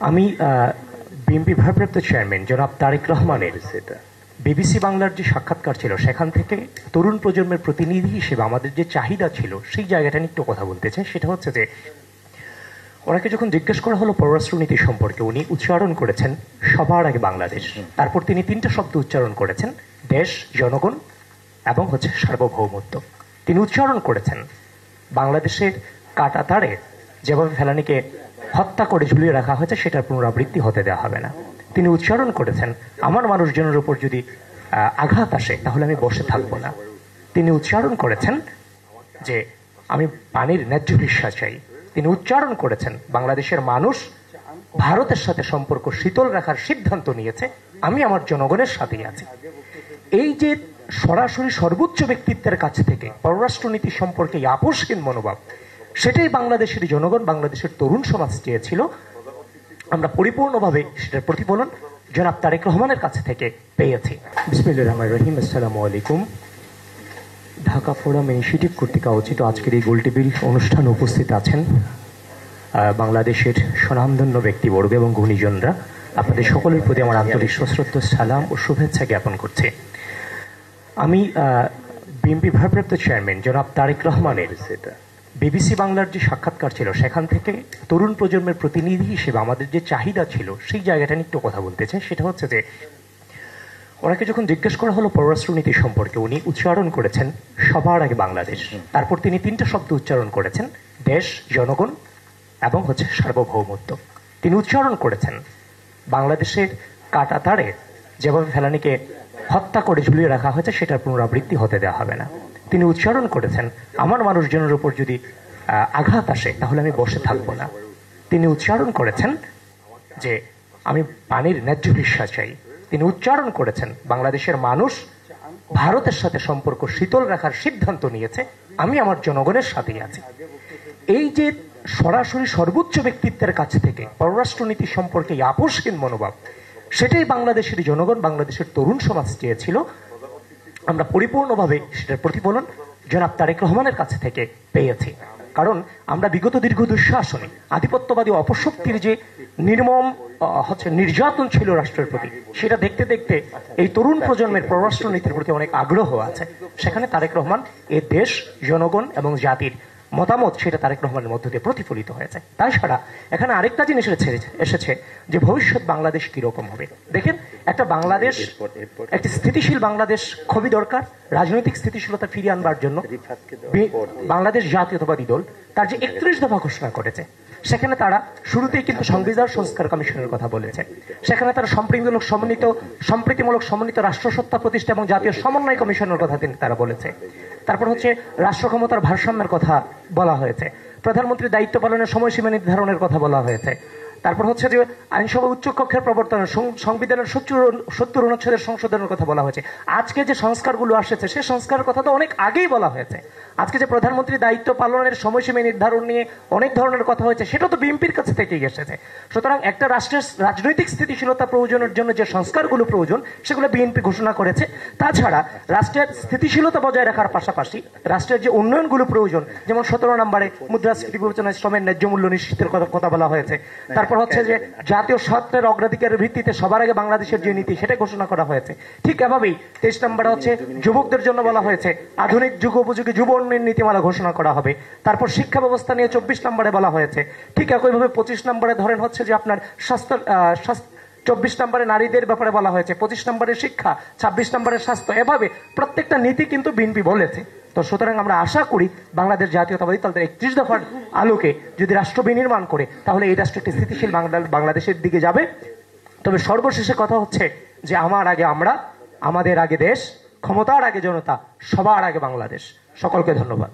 আমি বিএনপি ভারপ্রাপ্ত চেয়ারম্যান জনাব তারেক রহমানের বিবিসি বাংলার যে সাক্ষাৎকার ছিল সেখান থেকে তরুণ প্রজন্মের প্রতিনিধি হিসেবে আমাদের যে চাহিদা ছিল সেই জায়গাটা নিয়ে একটু কথা বলতে চাই। সেটা হচ্ছে যে ওনাকে যখন জিজ্ঞেস করা হলো পররাষ্ট্রনীতি সম্পর্কে, উনি উচ্চারণ করেছেন সবার আগে বাংলাদেশ। তারপর তিনি তিনটা শব্দ উচ্চারণ করেছেন, দেশ, জনগণ এবং সার্বভৌমত্ব। তিনি উচ্চারণ করেছেন বাংলাদেশের কাটা তারে যেভাবে ফেলানিকে হত্যা করে ঝুলিয়ে রাখা হয়েছে সেটার পুনরাবৃত্তি হতে দেওয়া হবে না। তিনি উচ্চারণ করেছেন আমার মানুষজনের উপর যদি আঘাত আসে তাহলে আমি বসে থাকবো না। তিনি উচ্চারণ করেছেন যে আমি পানির ন্যায্য হিস্যা চাই। তিনি উচ্চারণ করেছেন বাংলাদেশের মানুষ ভারতের সাথে সম্পর্ক শীতল রাখার সিদ্ধান্ত নিয়েছে, আমি আমার জনগণের সাথেই আছি। এই যে সরাসরি সর্বোচ্চ ব্যক্তিত্বের কাছ থেকে পররাষ্ট্রনীতি সম্পর্কে আপোষহীন মনোভাব, সেটাই বাংলাদেশের জনগণ, বাংলাদেশের তরুণ সমাজ চেয়েছিল। আমরা পরিপূর্ণভাবে সেটার প্রতিফলন জনাব তারেক রহমানের কাছ থেকে পেয়েছি। বিসমিল্লাহির রহমানির রহিম। আসসালামু আলাইকুম। ঢাকা ফোরাম ইনিশিয়েটিভ কর্তৃক আয়োজিত আজকের এই গোল টিভির অনুষ্ঠানে উপস্থিত আছেন বাংলাদেশের স্বনামধন্য ব্যক্তিবর্গ এবং গুণীজনরা। আপনাদের সকলের প্রতি আমার আন্তরিক সশ্রদ্ধ সালাম ও শুভেচ্ছা জ্ঞাপন করছি। আমি বিএনপি ভারপ্রাপ্ত চেয়ারম্যান জনাব তারেক রহমানের বিবিসি বাংলার যে সাক্ষাৎকার ছিল সেখান থেকে তরুণ প্রজন্মের প্রতিনিধি হিসেবে আমাদের যে চাহিদা ছিল সেই জায়গাটা নিয়ে একটু কথা বলতে চাই। সেটা হচ্ছে যে ওনাকে যখন জিজ্ঞেস করা হলো পররাষ্ট্রনীতি সম্পর্কে, উনি উচ্চারণ করেছেন সবার আগে বাংলাদেশ। তারপর তিনি তিনটা শব্দ উচ্চারণ করেছেন, দেশ, জনগণ এবং সার্বভৌমত্ব। তিনি উচ্চারণ করেছেন বাংলাদেশের কাটা তারে যেভাবে ফেলানিকে হত্যা করে ঝুলিয়ে রাখা হয়েছে সেটার পুনরাবৃত্তি হতে দেওয়া হবে না। তিনি উচ্চারণ করেছেন আমার মানুষজনের উপর যদি আঘাত আসে তাহলে আমি বসে থাকবো না। তিনি উচ্চারণ করেছেন যে আমি পানির ন্যায্য হিস্যা চাই। তিনি উচ্চারণ করেছেন বাংলাদেশের মানুষ ভারতের সাথে সম্পর্ক শীতল রাখার সিদ্ধান্ত নিয়েছে, আমি আমার জনগণের সাথেই আছি। এই যে সরাসরি সর্বোচ্চ ব্যক্তিত্বের কাছ থেকে পররাষ্ট্রনীতি সম্পর্কে আপোষহীন মনোভাব, সেটাই বাংলাদেশের জনগণ, বাংলাদেশের তরুণ সমাজ চেয়েছিল। আমরা পরিপূর্ণভাবে সেটার প্রতিফলন জনাব তারেক রহমানের কাছ থেকে পেয়েছি। কারণ আমরা বিগত দীর্ঘ দুঃশাসনে আধিপত্যবাদী অপশক্তির যে নির্মম নির্যাতন ছিল রাষ্ট্রের প্রতি, সেটা দেখতে দেখতে এই তরুণ প্রজন্মের পররাষ্ট্রনীতির প্রতি অনেক আগ্রহ আছে। সেখানে তারেক রহমান এ দেশ, জনগণ এবং জাতির মতামত সেটা তারেক রহমানের মধ্য দিয়ে প্রতিফলিত হয়েছে। তাছাড়া এখানে আরেকটা জিনিস এসেছে যে ভবিষ্যৎ বাংলাদেশ কিরকম হবে। দেখেন, একটা বাংলাদেশ, একটি স্থিতিশীল বাংলাদেশ খুবই দরকার। রাজনৈতিক স্থিতিশীলতা ফিরিয়ে আনবার জন্য বাংলাদেশ জাতীয়তাবাদী দল তার যে 31 দফা ঘোষণা করেছে, সেখানে তারা শুরুতেই কিন্তু সংবিধান সংস্কার কমিশনের কথা বলেছে। সেখানে তারা সম্প্রীতিমূলক সমন্বিত রাষ্ট্রসত্তা প্রতিষ্ঠা এবং জাতীয় সমন্বয় কমিশনের কথা তারা বলেছে। তারপর রাষ্ট্র ক্ষমতার ভারসাম্যের কথা বলা হয়েছে। প্রধানমন্ত্রীর দায়িত্ব পালনের সময়সীমা নির্ধারণের কথা বলা হয়েছে। তারপর যে আইনসভা উচ্চ কক্ষের প্রবর্তনের, সংবিধানের 70 অনুচ্ছেদের সংশোধনের কথা বলা হয়েছে। আজকে যে সংস্কারগুলো আসছে সেই সংস্কারের কথা তো অনেক আগেই বলা হয়েছে। আজকে যে প্রধানমন্ত্রীর দায়িত্ব পালনের সময়সীমা নির্ধারণ নিয়ে অনেক ধরনের কথা হয়েছে, সেটা তো বিএনপির কাছে থেকেই এসেছে। সুতরাং একটা রাষ্ট্রের রাজনৈতিক স্থিতিশীলতা প্রয়োজনের জন্য যে সংস্কারগুলো প্রয়োজন সেগুলো বিএনপি ঘোষণা করেছে। তাছাড়া রাষ্ট্রের স্থিতিশীলতা বজায় রাখার পাশাপাশি রাষ্ট্রের যে উন্নয়নগুলো প্রয়োজন, যেমন 17 নম্বরে মুদ্রাস্ফীতি বিবেচনায় শ্রমের ন্যায্য মূল্য নিশ্চিতের কথা বলা হয়েছে। তারপর যে জাতীয় স্বার্থের অগ্রাধিকারের ভিত্তিতে সবার আগে বাংলাদেশের যে নীতি সেটা ঘোষণা করা হয়েছে। ঠিক এভাবেই 23 নম্বরে যুবকদের জন্য বলা হয়েছে আধুনিক যুগ উপযোগী যুব উন্নয়ন নীতিমালা ঘোষণা করা হবে। তারপর শিক্ষা ব্যবস্থা নিয়ে 24 নম্বরে বলা হয়েছে। ঠিক একইভাবে 25 নম্বরে ধরেন যে আপনার স্বাস্থ্য, 24 নম্বরে নারীদের ব্যাপারে বলা হয়েছে, 25 নম্বরে শিক্ষা, 26 নম্বরে স্বাস্থ্য। এভাবে প্রত্যেকটা নীতি কিন্তু বিএনপি বলেছে। তো সুতরাং আমরা আশা করি বাংলাদেশ জাতীয়তাবাদী দল 31 দফার আলোকে যদি রাষ্ট্র বিনির্মাণ করে তাহলে এই রাষ্ট্র একটি স্থিতিশীল বাংলাদেশের দিকে যাবে। তবে সর্বশেষে কথা যে আমার আগে আমরা, আমাদের আগে দেশ, ক্ষমতার আগে জনতা, সবার আগে বাংলাদেশ। সকলকে ধন্যবাদ।